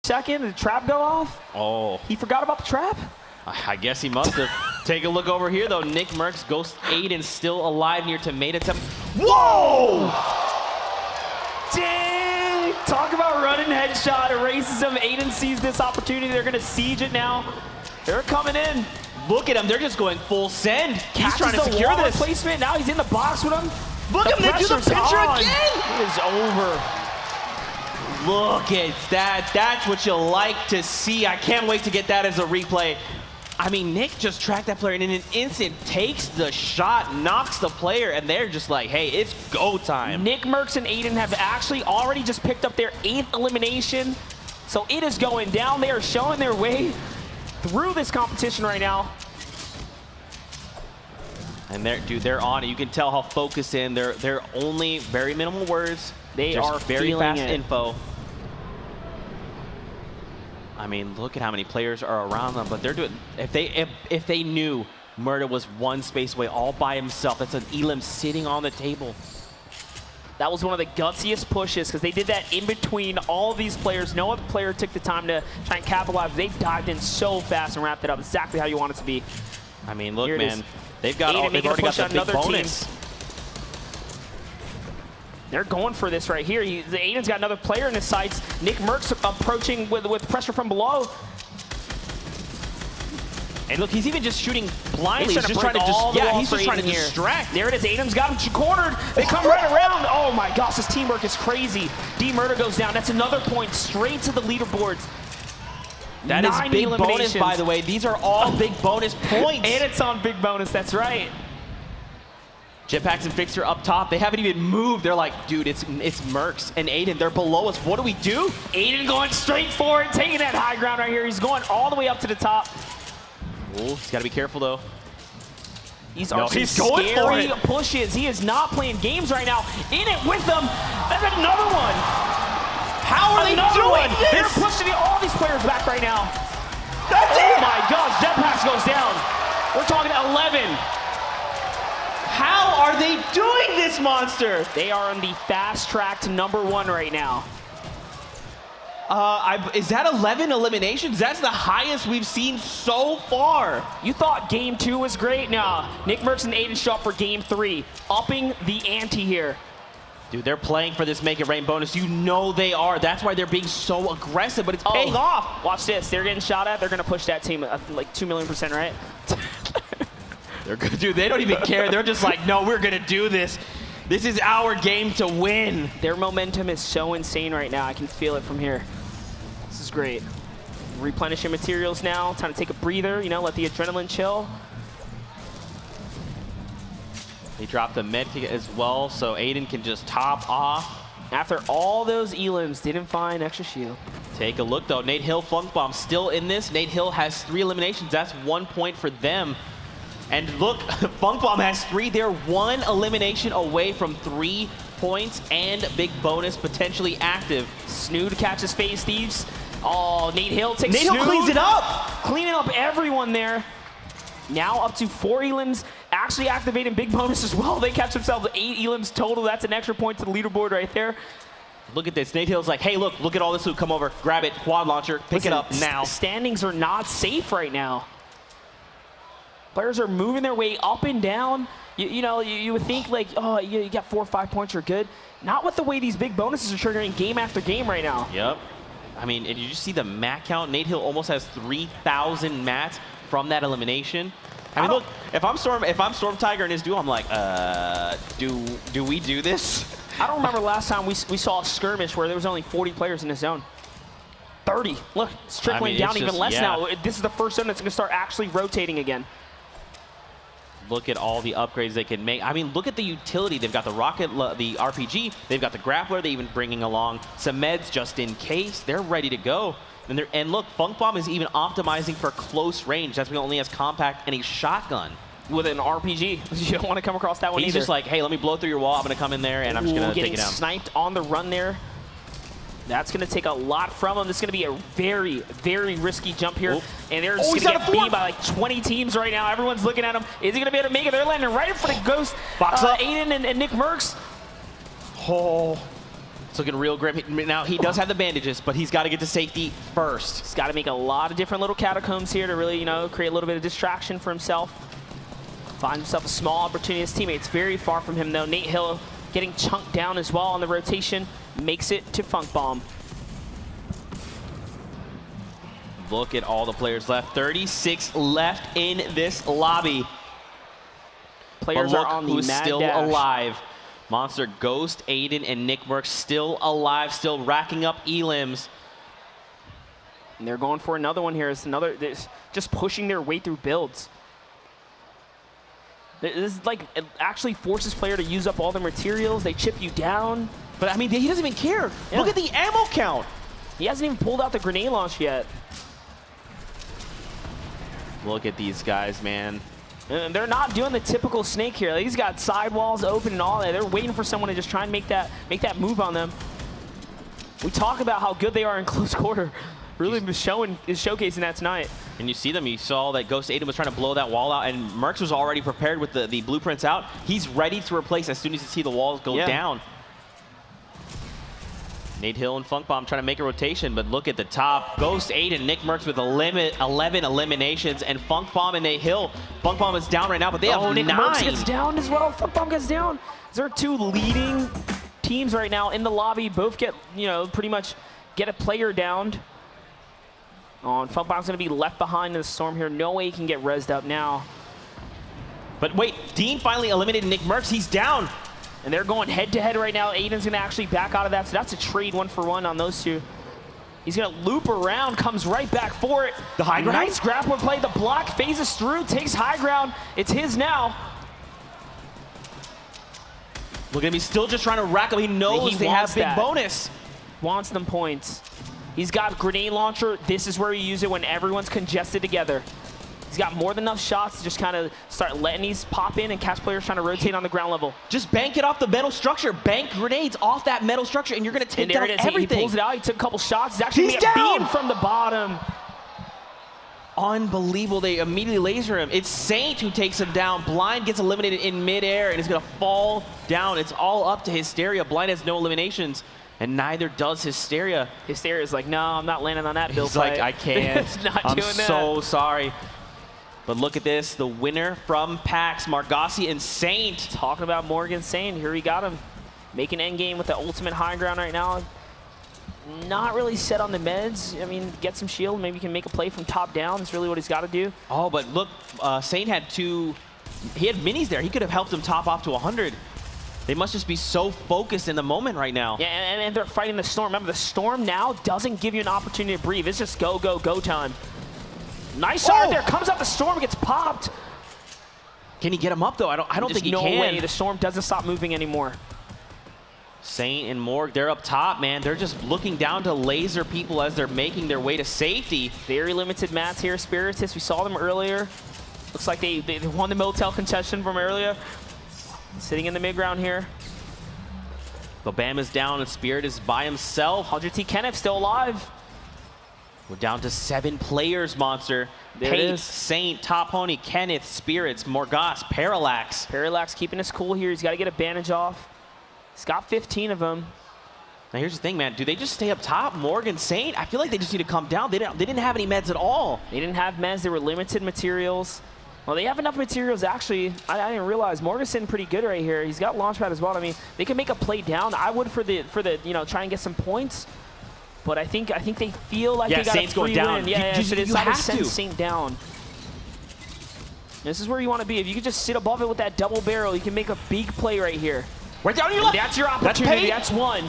second. Did the trap go off? Oh. He forgot about the trap? I guess he must have. Take a look over here, though. NICKMERCS, Ghost AYDAN still alive near tomato temp. Whoa! Dang! Talk about running headshot. Erases him. AYDAN sees this opportunity. They're going to siege it now. They're coming in. Look at him. They're just going full send. He's trying to the secure wall this. Placement. Now he's in the box with him. Look at him. They do the pincher on. again. It is over. Look at that. That's what you like to see. I can't wait to get that as a replay. I mean, Nick just tracked that player and in an instant takes the shot, knocks the player, and they're just like, hey, it's go time. NICKMERCS and AYDAN have actually already just picked up their 8th elimination. So it is going down. They are showing their way through this competition right now. And they're on it. You can tell how focused in. They're only very minimal words. They just are very fast it. info. I mean, look at how many players are around them, but they're doing. If they knew Murda was one space away all by himself, that's an Elim sitting on the table. That was one of the gutsiest pushes because they did that in between all of these players. No other player took the time to try and capitalize. They dived in so fast and wrapped it up exactly how you want it to be. I mean, look, man, they've already got the big bonus. They're going for this right here. AYDAN's got another player in his sights. NICKMERCS approaching with pressure from below. And look, he's even just shooting blindly. He's just trying to distract. There it is. AYDAN's got him cornered. They come right around. Oh my gosh, this teamwork is crazy. Murda goes down. That's another point straight to the leaderboards. That is big bonus, by the way. These are all big bonus points. And it's on big bonus. That's right. Jetpacks and Fixer up top. They haven't even moved. They're like, dude, it's Mercs and AYDAN. They're below us. What do we do? AYDAN going straight for it, taking that high ground right here. He's going all the way up to the top. Oh, he's got to be careful, though. He's going scary pushes. He is not playing games right now. In it with them. That's another one. How are they doing this? They're pushing all these players back right now. That's it. Oh, my gosh. Jetpacks goes down. We're talking 11. How are they doing this, monster? They are on the fast track to #1 right now. Is that 11 eliminations? That's the highest we've seen so far. You thought game 2 was great? Nah, NICKMERCS and AYDAN show up for game 3, upping the ante here. Dude, they're playing for this Make It Rain bonus. You know they are. That's why they're being so aggressive, but it's paying off. Watch this. They're getting shot at. They're going to push that team like 2,000,000%, right? They're good, dude. They don't even care. They're just like, no, we're going to do this. This is our game to win. Their momentum is so insane right now. I can feel it from here. This is great. Replenishing materials now. Time to take a breather, you know, let the adrenaline chill. They dropped the med kit as well, so AYDAN can just top off. After all those elims, didn't find extra shield. Take a look, though. Nate Hill, Funk Bomb still in this. Nate Hill has 3 eliminations. That's 1 point for them. And look, Funk Bomb has 3. They're 1 elimination away from 3 points and big bonus potentially active. Snood catches Phase Thieves. Oh, Nate Hill takes Nate Hill cleans it up. Cleaning up everyone there. Now up to 4 elims. Actually activating big bonus as well. They catch themselves 8 elims total. That's an extra point to the leaderboard right there. Look at this. Nate Hill's like, hey, look at all this loot. Come over, grab it. Quad launcher, pick it up now. Standings are not safe right now. Players are moving their way up and down. You would think like, oh, you got 4 or 5 points, you're good. Not with the way these big bonuses are triggering game after game right now. Yep. I mean, did you just see the mat count? Nate Hill almost has 3,000 mats from that elimination. I mean, look, if I'm Storm Tiger and his duo, I'm like, do we do this? I don't remember last time we saw a skirmish where there was only 40 players in the zone. 30. Look, it's trickling down even less now. This is the first zone that's going to start actually rotating again. Look at all the upgrades they can make. I mean, look at the utility. They've got the rocket, the RPG. They've got the grappler. They're even bringing along some meds just in case. They're ready to go. And look, Funk Bomb is even optimizing for close range. That's why he only has compact and a shotgun. With an RPG. You don't want to come across that one either. He's just like, hey, let me blow through your wall. I'm going to come in there, and I'm just going to take it down. Getting sniped on the run there. That's going to take a lot from him. This is going to be a very, very risky jump here. Ooh. And they're just going to get beat by like 20 teams right now. Everyone's looking at him. Is he going to be able to make it? They're landing right in front of Ghost, Box up. AYDAN and NICKMERCS. Oh. It's looking real grim. Now, he does have the bandages, but he's got to get to safety first. He's got to make a lot of different little catacombs here to really, you know, create a little bit of distraction for himself. Find himself a small opportunity. His teammates very far from him, though. Nate Hill getting chunked down as well on the rotation. Makes it to Funk Bomb. Look at all the players left. 36 left in this lobby. Players are on the who's mad still dash. alive. Monster, Ghost, AYDAN, and NICKMERCS still alive, still racking up elims. And they're going for another one here. It's another, just pushing their way through builds. This is like, it actually forces player to use up all their materials. They chip you down. But I mean, he doesn't even care. Yeah. Look at the ammo count. He hasn't even pulled out the grenade launch yet. Look at these guys, man. And they're not doing the typical Snake here. He's got sidewalls open and all that. They're waiting for someone to just try and make that move on them. We talk about how good they are in close quarter. Really is showcasing that tonight. And you see them. You saw that Ghost AYDAN was trying to blow that wall out, and NICKMERCS was already prepared with the blueprints out. He's ready to replace as soon as you see the walls go down. Nate Hill and Funk Bomb trying to make a rotation, but look at the top. Ghost AYDAN, NICKMERCS with 11 eliminations, and Funk Bomb and Nate Hill. Funk Bomb is down right now, but they have 9. NICKMERCS gets down as well. Funk Bomb gets down. These are two leading teams right now in the lobby. Both get, you know, pretty much get a player downed. Oh, and Funk Bomb's going to be left behind in the storm here. No way he can get rezzed up now. But wait, Dean finally eliminated NICKMERCS. He's down. And they're going head-to-head right now. AYDAN's going to actually back out of that, so that's a trade 1-for-1 on those two. He's going to loop around, comes right back for it. The high ground? Nice grappler play. The block phases through, takes high ground. It's his now. Look at him. He's still just trying to rack up. He knows they have big bonus. Wants them points. He's got grenade launcher. This is where you use it when everyone's congested together. He's got more than enough shots to just kind of start letting these pop in and catch players trying to rotate on the ground level. Just bank it off the metal structure. Bank grenades off that metal structure, and you're going to take down everything. He pulls it out. He took a couple shots. He's actually going to get beamed from the bottom. Unbelievable. They immediately laser him. It's Saint who takes him down. Blind gets eliminated in midair, and is going to fall down. It's all up to Hysteria. Blind has no eliminations, and neither does Hysteria. Hysteria's like, no, I'm not landing on that build. He's like, I can't. I'm doing so sorry. But look at this, the winner from PAX, Margassi and Saint. Talking about Morgan Saint, here we got him. Making endgame with the ultimate high ground right now. Not really set on the meds. I mean, get some shield, maybe he can make a play from top down. That's really what he's got to do. Oh, but look, Saint had he had minis there. He could have helped him top off to 100. They must just be so focused in the moment right now. Yeah, and they're fighting the storm. Remember, the storm now doesn't give you an opportunity to breathe. It's just go, go, go time. Nice shot right there. Comes out the storm, gets popped. Can he get him up though? I don't think he can. No way. The storm doesn't stop moving anymore. Saint and Morg, they're up top, man. They're just looking down to laser people as they're making their way to safety. Very limited mats here. Spiritus, we saw them earlier. Looks like they won the Motel contestation from earlier. Sitting in the mid ground here. Bam is down and Spirit is by himself. 100T Kenneth still alive. We're down to 7 players, Monster. There it is. Saint, Top Pony, Kenneth, Spirits, Morgas, Parallax. Parallax keeping us cool here. He's got to get a bandage off. He's got 15 of them. Now here's the thing, man. Do they just stay up top, Morgan, Saint? I feel like they just need to come down. They didn't have any meds at all. They didn't have meds. They were limited materials. Well, they have enough materials, actually. I didn't realize. Morgan's sitting pretty good right here. He's got launchpad as well. I mean, they can make a play down. I would for the you know, try and get some points. But I think they feel like they got Saint's a free going down. win. Yeah, so they decided to send to. Saint down. This is where you want to be. If you could just sit above it with that double barrel, you can make a big play right here. Right down your left. That's your opportunity. That's one.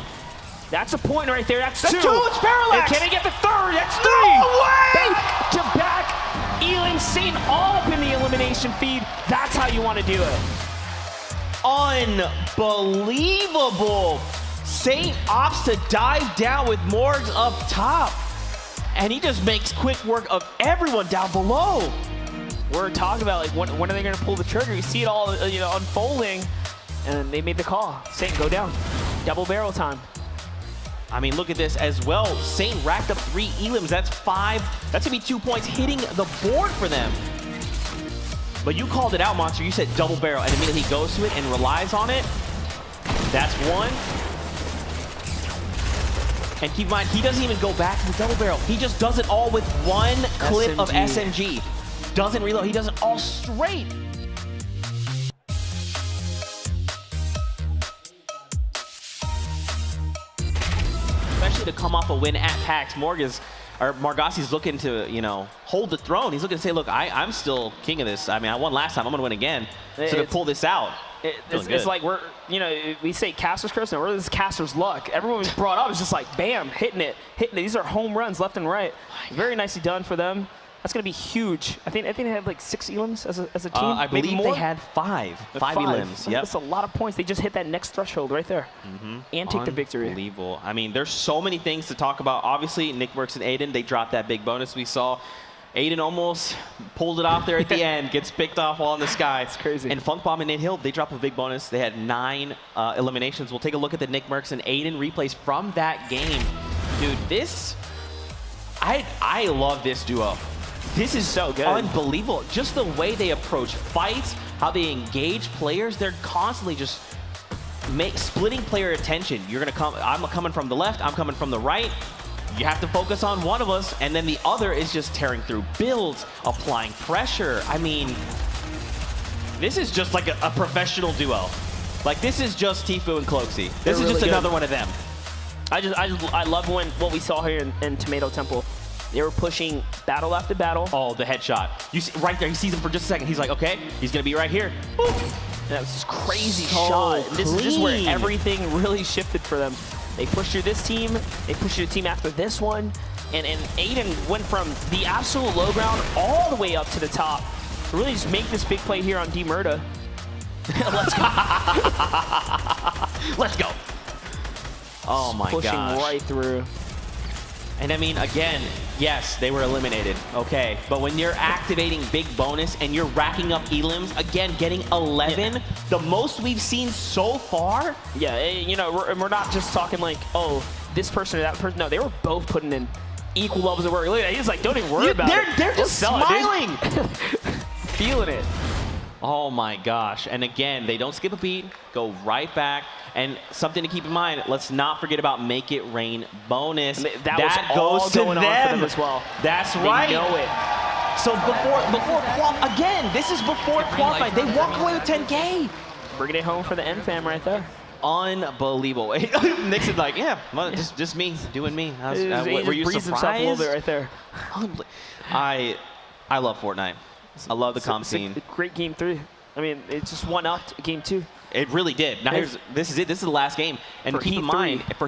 That's a point right there. That's two. It's Parallax. And can he get the third? That's 3. No way! Back to back. Elin, Saint all up in the elimination feed. That's how you want to do it. Unbelievable. Saint opts to dive down with Morgs up top. And he just makes quick work of everyone down below. We're talking about, like, when are they going to pull the trigger? You see it all, you know, unfolding. And they made the call. Saint, go down. Double barrel time. I mean, look at this as well. Saint racked up 3 elims. That's 5. That's going to be 2 points hitting the board for them. But you called it out, Monster. You said double barrel, and immediately he goes to it and relies on it. That's 1. And keep in mind, he doesn't even go back to the double barrel. He just does it all with one clip of SMG. Doesn't reload. He does it all straight. Especially to come off a win at PAX, Margassi's looking to, you know, hold the throne. He's looking to say, look, I'm still king of this. I mean, I won last time. I'm going to win again. So to pull this out. It's like we're, you know, we say caster's curse, and this is caster's luck. Everyone was brought up is just like, bam, hitting it. These are home runs left and right. Very nicely done for them. That's going to be huge. I think they had like 6 elims as a team. I believe they had 5 elims. Yep. That's a lot of points. They just hit that next threshold right there and take the victory. Unbelievable. I mean, there's so many things to talk about. Obviously, NICKMERCS and AYDAN, they dropped that big bonus we saw. AYDAN almost pulled it off there at the end, gets picked off all in the sky. It's crazy. And Funkbomb and Nate Hill, they drop a big bonus. They had 9 eliminations. We'll take a look at the NICKMERCS and AYDAN replays from that game. Dude, this, I love this duo. This is so good. Unbelievable. Just the way they approach fights, how they engage players, they're constantly just splitting player attention. You're gonna come, I'm coming from the left, I'm coming from the right. You have to focus on one of us, and then the other is just tearing through builds, applying pressure. I mean, this is just like a professional duo. Like, this is just Tfue and Cloakzy. This is really just another one of them. I love what we saw here in Tomato Temple. They were pushing battle after battle. Oh, the headshot. You see right there, he sees him for just a second. He's like, okay, he's gonna be right here. Boop. That was this crazy shot. And this is just where everything really shifted for them. They pushed through this team, they pushed through the team after this one, and AYDAN went from the absolute low ground all the way up to the top to really just make this big play here on D-Murda. Let's go. Let's go. Oh my gosh. Pushing right through. And I mean, again, yes, they were eliminated, okay. But when you're activating big bonus and you're racking up elims, again, getting 11, the most we've seen so far. Yeah, you know, we're not just talking like, oh, this person or that person. No, they were both putting in equal levels of work. Look at that. He's like, don't even worry about it. They're just smiling. Feeling it. Oh my gosh. And again, they don't skip a beat, go right back. And something to keep in mind, let's not forget about Make It Rain bonus. That goes to them. On for them as well. That's right. They know it. So before again, this is before qualifying. They walk away with 10K. Bringing it home for the N fam right there. Unbelievable. Nixon's like, yeah, well, just me doing me. Were you surprised? Himself a little bit right there. I love Fortnite. I love the comp scene. Great game 3. I mean, it just won up game 2. It really did. Now this is it. This is the last game. And keep in mind, for